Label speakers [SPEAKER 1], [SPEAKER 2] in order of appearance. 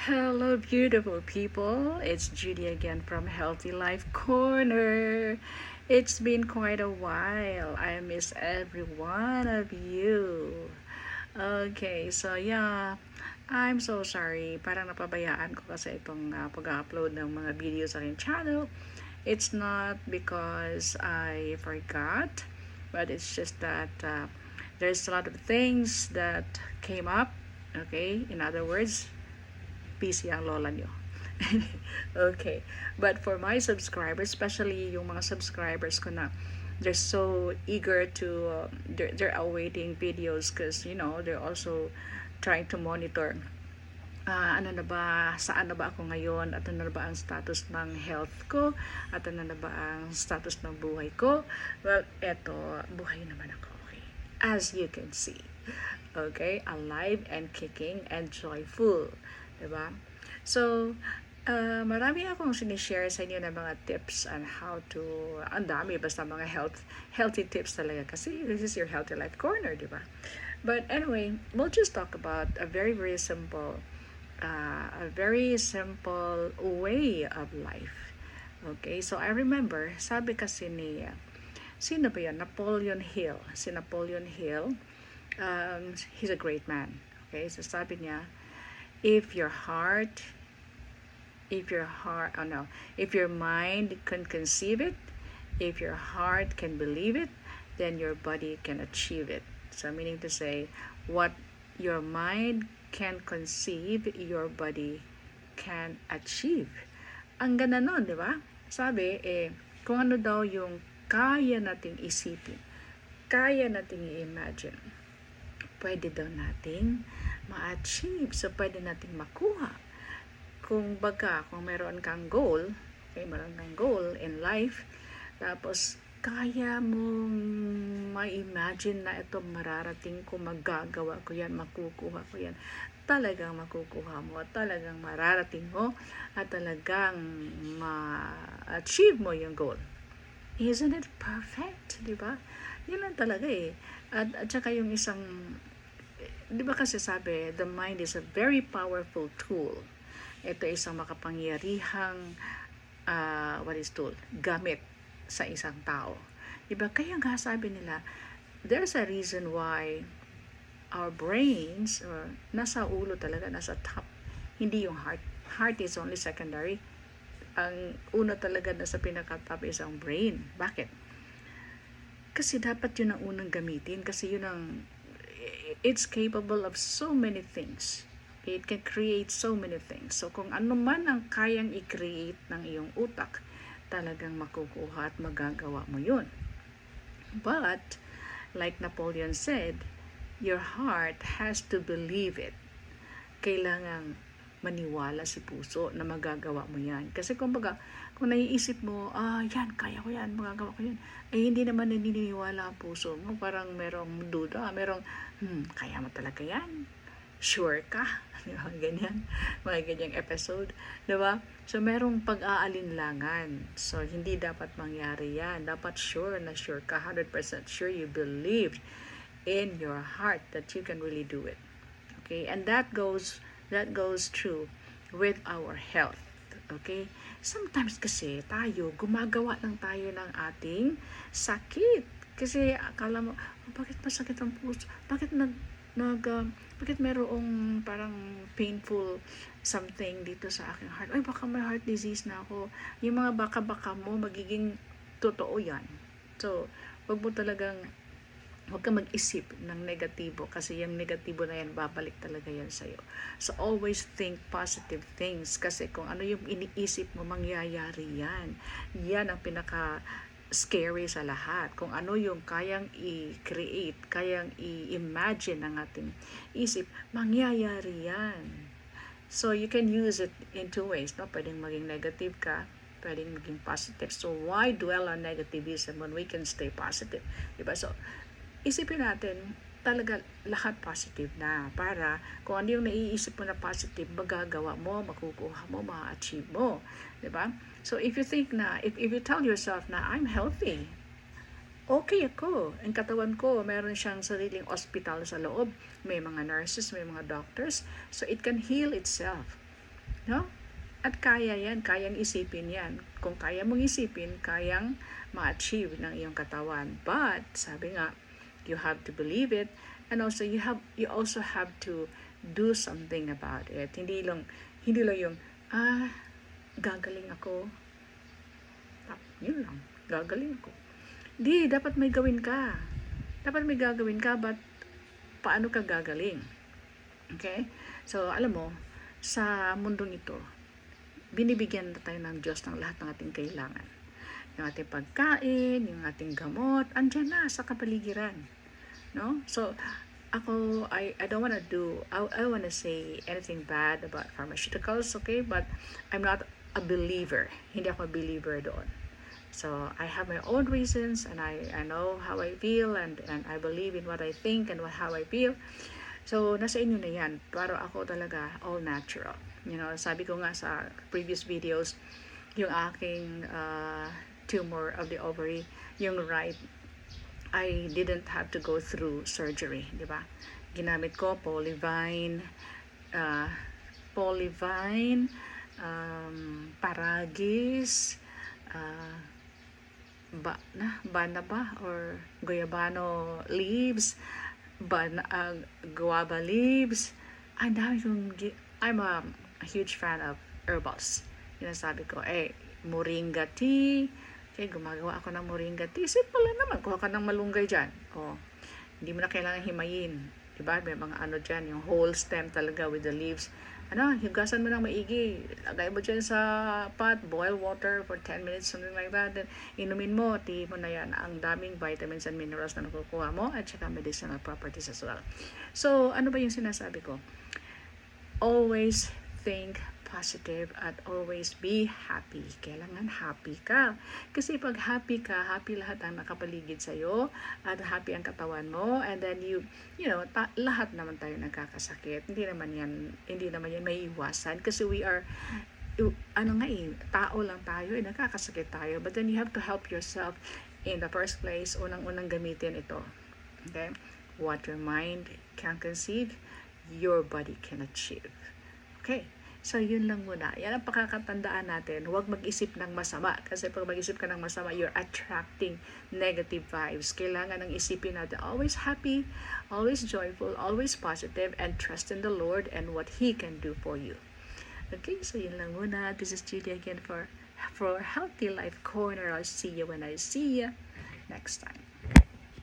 [SPEAKER 1] Hello, beautiful people. It's Judy again from Healthy Life Corner. It's been quite a while. I miss every one of you. Okay, so yeah, I'm so sorry. Parang napabayaan ko kasi itong pag-upload ng mga videos sa aking channel. It's not because I forgot, but it's just that there's a lot of things that came up. Okay, in other words, busy ang lola nyo. Okay. But for my subscribers, especially yung mga subscribers ko na they're so eager to, they're awaiting videos because, they're also trying to monitor ano na ba, saan na ba ako ngayon, at ano na ba ang status ng health ko, at ano na ba ang status ng buhay ko. Well, eto, buhay naman ako, okay. As you can see. Okay, alive and kicking and joyful. Diba? So, marami akong sinishare sa inyo ng mga tips on how to, ang dami, basta mga healthy tips talaga. Kasi this is your Healthy Life Corner, diba? But anyway, we'll just talk about a very simple way of life. Okay, so I remember, sabi kasi ni, sino ba yun? Napoleon Hill. Si Napoleon Hill, he's a great man. Okay, so sabi niya, if your mind can conceive it, if your heart can believe it, then your body can achieve it. So meaning to say, what your mind can conceive, your body can achieve. Ang ganda nun, di ba? Sabi, kung ano daw yung kaya nating isipin, kaya nating i-imagine, pwede daw nating ma-achieve. So, pwede nating makuha. Kung meron kang goal, meron kang goal in life, tapos kaya mong ma-imagine na ito mararating ko, magagawa ko yan, makukuha ko yan, talagang makukuha mo, at talagang mararating mo, at talagang ma-achieve mo yung goal. Isn't it perfect? Diba? Yun lang talaga eh. At saka yung isang, di ba kasi sabi, the mind is a very powerful tool. Ito isang makapangyarihang tool? Gamit sa isang tao. Diba? Kaya nga sabi nila, there's a reason why our brains, nasa ulo talaga, nasa top. Hindi yung heart. Heart is only secondary. Ang una talaga nasa pinaka-top is ang brain. Bakit? Kasi dapat yun ang unang gamitin. Kasi yun ang, it's capable of so many things. It can create so many things. So kung ano man ang kayang i-create ng iyong utak, talagang makukuha at magagawa mo yun. But, like Napoleon said, your heart has to believe it. Kailangang maniwala si puso na magagawa mo yan. Kasi kung naiisip mo, yan, kaya ko yan, magagawa ko yan, hindi naman naniniwala ang puso mo. Parang merong duda, kaya mo talaga yan? Sure ka? Diba? Ganyan. Mga ganyang episode. Diba? So, merong pag-aalinlangan. So, hindi dapat mangyari yan. Dapat sure ka, 100% sure you believe in your heart that you can really do it. Okay? And that goes true with our health. Okay? Sometimes kasi gumagawa lang tayo ng ating sakit. Kasi akala mo, bakit masakit ang puso? Bakit bakit merong parang painful something dito sa aking heart? Ay, baka may heart disease na ako. Yung mga baka-baka mo, magiging totoo yan. So, wag kang mag-isip ng negatibo kasi yung negatibo na yan, babalik talaga yan sa'yo. So, always think positive things kasi kung ano yung iniisip mo, mangyayari yan. Yan ang scary sa lahat. Kung ano yung kayang i-create, kayang i-imagine ng ating isip, mangyayari yan. So, you can use it in two ways. No? Pwedeng maging negative ka, pwedeng maging positive. So, why dwell on negativism when we can stay positive? Diba? So, isipin natin, talaga lahat positive na para kung ano yung naiisip mo na positive, magagawa mo, makukuha mo, ma-achieve mo. Diba? So, if you think if you tell yourself na, I'm healthy, okay ako. Ang katawan ko, meron siyang sariling hospital sa loob. May mga nurses, may mga doctors. So, it can heal itself. No? At kaya yan, kayang isipin yan. Kung kaya mong isipin, kayang ma-achieve ng iyong katawan. But, sabi nga, you have to believe it, and also you also have to do something about it. Hindi lang yung gagaling ako. Yun lang, gagaling ako. Di, dapat may gawin ka. Dapat may gagawin ka, but paano ka gagaling? Okay? So, alam mo, sa mundong ito, binibigyan na tayo ng Diyos ng lahat ng ating kailangan. Yung ating pagkain, yung ating gamot, andyan na sa kapaligiran. No? So, I don't want to I want to say anything bad about pharmaceuticals, okay? But I'm not a believer. Hindi ako a believer doon. So, I have my own reasons, and I know how I feel, and I believe in what I think and how I feel. So, nasa inyo na yan. Pero ako talaga, all natural. You know, sabi ko nga sa previous videos, yung aking tumor of the ovary, yung right, I didn't have to go through surgery, di ba? Ginamit ko Polyvine, Paragis, banaba or Goyabano leaves, guava leaves. I'm a huge fan of herbals. Sabi ko, moringa tea. Okay, gumagawa ako ng moringa tea. Simple lang naman. Kuha ka ng malunggay dyan. Hindi mo na kailangan himayin. Diba? May mga ano dyan, yung whole stem talaga with the leaves. Hugasan mo ng maigi. Lagay mo dyan sa pot, boil water for 10 minutes, something like that. Then, inumin mo, tea mo na yan. Ang daming vitamins and minerals na nakukuha mo at saka medicinal properties as well. So, ano ba yung sinasabi ko? Always think positive at always be happy. Kailangan happy ka. Kasi pag happy ka, happy lahat ang nakapaligid sa'yo at happy ang katawan mo, and then you know, lahat naman tayo nagkakasakit. Hindi naman yan may iwasan kasi we are tao lang tayo, nagkakasakit tayo. But then you have to help yourself in the first place. Unang-unang gamitin ito. Okay? What your mind can conceive, your body can achieve. Okay? So, yun lang muna. Yan ang pakakatandaan natin. Huwag mag-isip ng masama. Kasi pag mag-isip ka ng masama, you're attracting negative vibes. Kailangan ng isipin natin, always happy, always joyful, always positive, and trust in the Lord and what He can do for you. Okay, so yun lang muna. This is Julia again for Healthy Life Corner. I'll see you when I see you next time.